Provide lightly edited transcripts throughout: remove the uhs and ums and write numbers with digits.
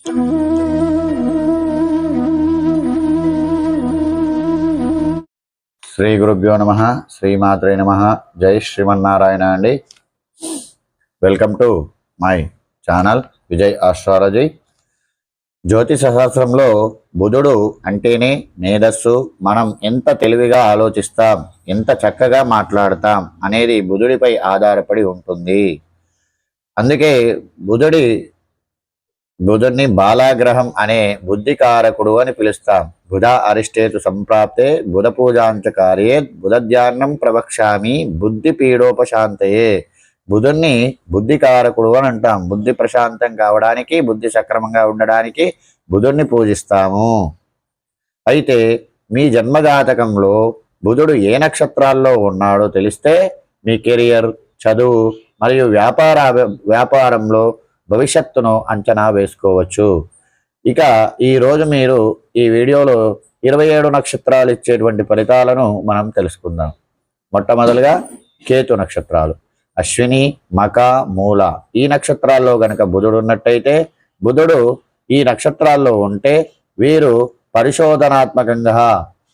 శ్రీ గురుభ్యో నమః. శ్రీమాత్రే నమః. జై శ్రీమన్నారాయణ అండి. Welcome to my channel Vijay astrology. జ్యోతిష శాస్త్రంలో బుధుడు అంటేనే మేధస్సు. మనం ఎంత తెలివిగా ఆలోచిస్తాం, ఎంత చక్కగా మాట్లాడతాం అనేది బుధుడిపై ఆధారపడి ఉంటుంది. అందుకే బుధుడిని బాలాగ్రహం అనే బుద్ధికారకుడు అని పిలుస్తాం. బుధ అరిష్టేతు సంప్రాప్తే బుధ పూజాంచ కార్యేత్ బుధధ్యానం ప్రవక్ష్యామి బుద్ధి పీడోపశాంతయే. బుధుణ్ణి బుద్ధికారకుడు అని అంటాం. బుద్ధి ప్రశాంతం కావడానికి, బుద్ధి సక్రమంగా ఉండడానికి బుధుణ్ణి పూజిస్తాము. అయితే మీ జన్మజాతకంలో బుధుడు ఏ నక్షత్రాల్లో ఉన్నాడో తెలిస్తే మీ కెరియర్, చదువు మరియు వ్యాపారంలో భవిష్యత్తును అంచనా వేసుకోవచ్చు. ఇక ఈరోజు మీరు ఈ వీడియోలో 27 నక్షత్రాలు ఇచ్చేటువంటి ఫలితాలను మనం తెలుసుకుందాం. మొట్టమొదలుగా కేతు నక్షత్రాలు అశ్విని, మక, మూల. ఈ నక్షత్రాల్లో గనక బుధుడు ఉన్నట్టయితే, బుధుడు ఈ నక్షత్రాల్లో ఉంటే వీరు పరిశోధనాత్మకంగా,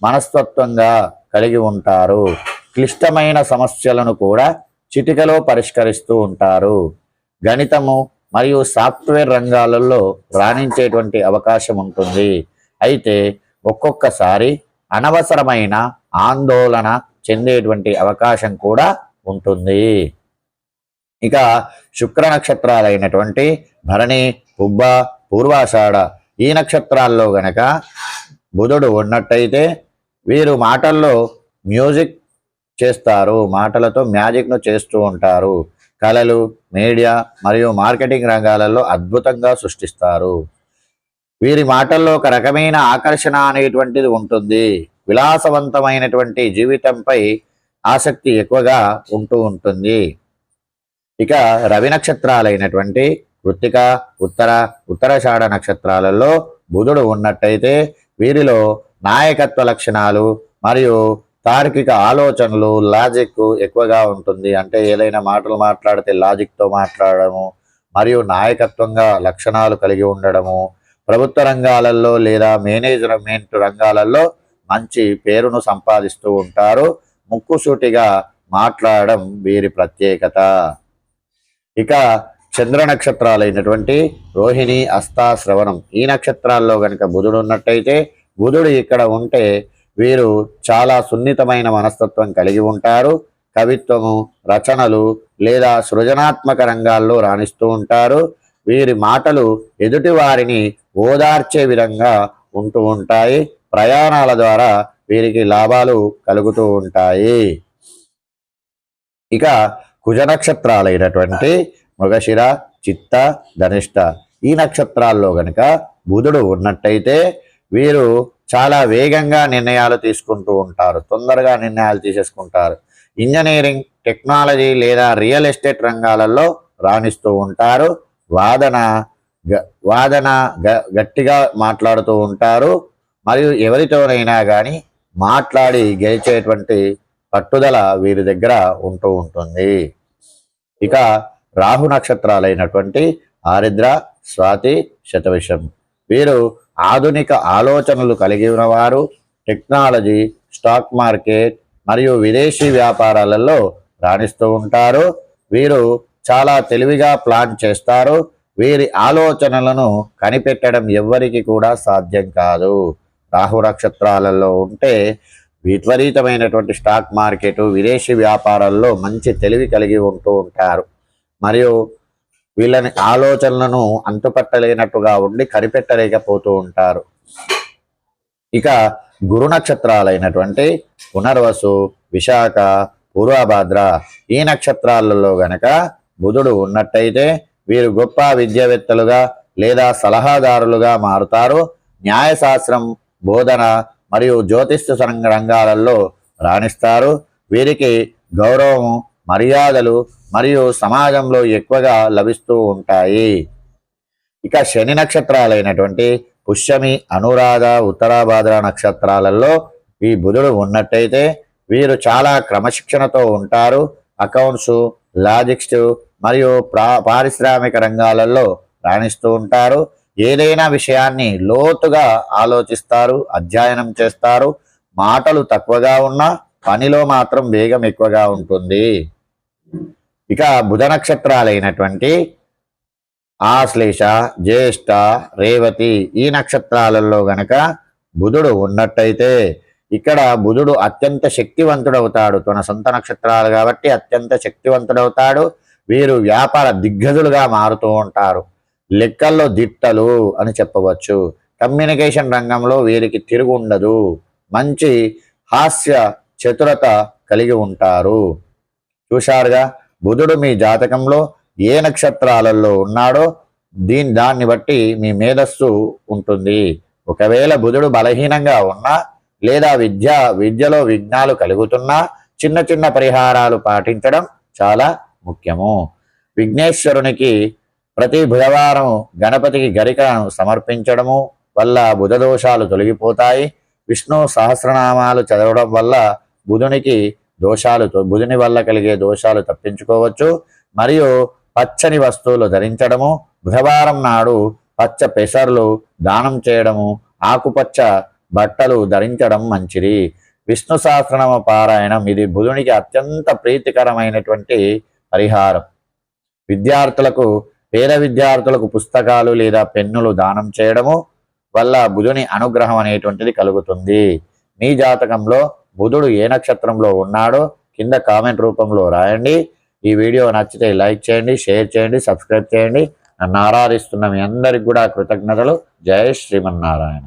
మనస్తత్వంగా కలిగి ఉంటారు. క్లిష్టమైన సమస్యలను కూడా చిటికలో పరిష్కరిస్తూ ఉంటారు. గణితము మరియు సాఫ్ట్వేర్ రంగాలలో రాణించేటువంటి అవకాశం ఉంటుంది. అయితే ఒక్కొక్కసారి అనవసరమైన ఆందోళన చెందేటువంటి అవకాశం కూడా ఉంటుంది. ఇక శుక్ర నక్షత్రాలైనటువంటి భరణి, పుబ్బ, పూర్వాషాఢ ఈ నక్షత్రాల్లో గనక బుధుడు ఉన్నట్టయితే వీరు మాటల్లో మ్యూజిక్ చేస్తారు, మాటలతో మ్యాజిక్ను చేస్తూ ఉంటారు. కళలు, మీడియా మరియు మార్కెటింగ్ రంగాలలో అద్భుతంగా సృష్టిస్తారు. వీరి మాటల్లో ఒక రకమైన ఆకర్షణ అనేటువంటిది ఉంటుంది. విలాసవంతమైనటువంటి జీవితంపై ఆసక్తి ఎక్కువగా ఉంటూ ఉంటుంది. ఇక రవి నక్షత్రాలైనటువంటి కృత్తిక, ఉత్తరాషాఢ నక్షత్రాలలో బుధుడు ఉన్నట్టయితే వీరిలో నాయకత్వ లక్షణాలు మరియు తార్కిక ఆలోచనలు, లాజిక్ ఎక్కువగా ఉంటుంది. అంటే ఏదైనా మాటలు మాట్లాడితే లాజిక్తో మాట్లాడము మరియు నాయకత్వంగా లక్షణాలు కలిగి ఉండడము, ప్రభుత్వ రంగాలలో లేదా మేనేజ్మెంట్ రంగాలలో మంచి పేరును సంపాదిస్తూ ఉంటారు. ముక్కుసూటిగా మాట్లాడడం వీరి ప్రత్యేకత. ఇక చంద్ర నక్షత్రాలైనటువంటి రోహిణి, హస్త, శ్రవణం ఈ నక్షత్రాల్లో కనుక బుధుడు ఉన్నట్టయితే, బుధుడు ఇక్కడ ఉంటే వీరు చాలా సున్నితమైన మనస్తత్వం కలిగి ఉంటారు. కవిత్వము, రచనలు లేదా సృజనాత్మక రంగాల్లో రాణిస్తూ ఉంటారు. వీరి మాటలు ఎదుటి వారిని ఓదార్చే విధంగా ఉంటూ ఉంటాయి. ప్రయాణాల ద్వారా వీరికి లాభాలు కలుగుతూ ఉంటాయి. ఇక కుజ నక్షత్రాలైనటువంటి మృగశిర, చిత్త, ధనిష్ట ఈ నక్షత్రాల్లో గనక బుధుడు ఉన్నట్టయితే వీరు చాలా వేగంగా నిర్ణయాలు తీసుకుంటూ ఉంటారు. తొందరగా నిర్ణయాలు తీసేసుకుంటారు. ఇంజనీరింగ్, టెక్నాలజీ లేదా రియల్ ఎస్టేట్ రంగాలలో రాణిస్తూ ఉంటారు. వాదన గట్టిగా మాట్లాడుతూ ఉంటారు. మరియు ఎవరితోనైనా కానీ మాట్లాడి గెలిచేటువంటి పట్టుదల వీరి దగ్గర ఉంటూ ఉంటుంది. ఇక రాహు నక్షత్రాలైనటువంటి ఆరిద్ర, స్వాతి, శతవిషం వీరు ఆధునిక ఆలోచనలు కలిగి ఉన్నవారు. టెక్నాలజీ, స్టాక్ మార్కెట్ మరియు విదేశీ వ్యాపారాలలో రాణిస్తూ ఉంటారు. వీరు చాలా తెలివిగా ప్లాన్ చేస్తారు. వీరి ఆలోచనలను కనిపెట్టడం ఎవ్వరికి కూడా సాధ్యం కాదు. రాహు నక్షత్రాలలో ఉంటే విపరీతమైనటువంటి స్టాక్ మార్కెట్, విదేశీ వ్యాపారాల్లో మంచి తెలివి కలిగి ఉంటూ ఉంటారు. మరియు వీళ్ళని ఆలోచనలను అంతుపట్టలేనట్టుగా ఉండి కనిపెట్టలేకపోతూ ఉంటారు. ఇక గురు నక్షత్రాలైనటువంటి పునర్వసు, విశాఖ, పూర్వభాద్ర ఈ నక్షత్రాలలో గనక బుధుడు ఉన్నట్టయితే వీరు గొప్ప విద్యావేత్తలుగా లేదా సలహాదారులుగా మారుతారు. న్యాయశాస్త్రం, బోధన మరియు జ్యోతిష్య రంగాలలో రాణిస్తారు. వీరికి గౌరవం, మర్యాదలు మరియు సమాజంలో ఎక్కువగా లభిస్తూ ఉంటాయి. ఇక శని నక్షత్రాలైనటువంటి పుష్యమి, అనురాధ, ఉత్తరాభాద్ర నక్షత్రాలలో ఈ బుధుడు ఉన్నట్టయితే వీరు చాలా క్రమశిక్షణతో ఉంటారు. అకౌంట్స్, లాజిక్స్ మరియు పారిశ్రామిక రంగాలలో రాణిస్తూ ఉంటారు. ఏదైనా విషయాన్ని లోతుగా ఆలోచిస్తారు, అధ్యయనం చేస్తారు. మాటలు తక్కువగా ఉన్నా పనిలో మాత్రం వేగం ఎక్కువగా ఉంటుంది. ఇక బుధ నక్షత్రాలైనటువంటి ఆశ్లేష, జ్యేష్ఠ, రేవతి ఈ నక్షత్రాలలో గనక బుధుడు ఉన్నట్టయితే ఇక్కడ బుధుడు అత్యంత శక్తివంతుడవుతాడు. తన సొంత నక్షత్రాలు కాబట్టి అత్యంత శక్తివంతుడవుతాడు. వీరు వ్యాపార దిగ్గజులుగా మారుతూ ఉంటారు. లెక్కల్లో దిట్టలు అని చెప్పవచ్చు. కమ్యూనికేషన్ రంగంలో వీరికి తిరుగు ఉండదు. మంచి హాస్య చతురత కలిగి ఉంటారు. చూశారుగా, బుధుడు మీ జాతకంలో ఏ నక్షత్రాలలో ఉన్నాడో దాన్ని బట్టి మీ మేధస్సు ఉంటుంది. ఒకవేళ బుధుడు బలహీనంగా ఉన్నా లేదా విద్యలో విఘ్నాలు కలుగుతున్నా చిన్న చిన్న పరిహారాలు పాటించడం చాలా ముఖ్యము. విఘ్నేశ్వరునికి ప్రతి బుధవారం గణపతికి గరికను సమర్పించడము వల్ల బుధ దోషాలు తొలగిపోతాయి. విష్ణు సహస్రనామాలు చదవడం వల్ల బుధుని వల్ల కలిగే దోషాలు తప్పించుకోవచ్చు. మరియు పచ్చని వస్తువులు ధరించడము, బుధవారం నాడు పచ్చ పెసర్లు దానం చేయడము, ఆకుపచ్చ బట్టలు ధరించడం మంచిది. విష్ణు సహస్రనామ పారాయణం ఇది బుధునికి అత్యంత ప్రీతికరమైనటువంటి పరిహారం. పేద విద్యార్థులకు పుస్తకాలు లేదా పెన్నులు దానం చేయడము వల్ల బుధుని అనుగ్రహం అనేటువంటిది కలుగుతుంది. మీ జాతకంలో బుధుడు ఏ నక్షత్రంలో ఉన్నాడో కింద కామెంట్ రూపంలో రాయండి. ఈ వీడియో నచ్చితే లైక్ చేయండి, షేర్ చేయండి, సబ్స్క్రైబ్ చేయండి. నన్ను ఆరాధిస్తున్న మీ అందరికి కూడా కృతజ్ఞతలు. జై శ్రీమన్నారాయణ.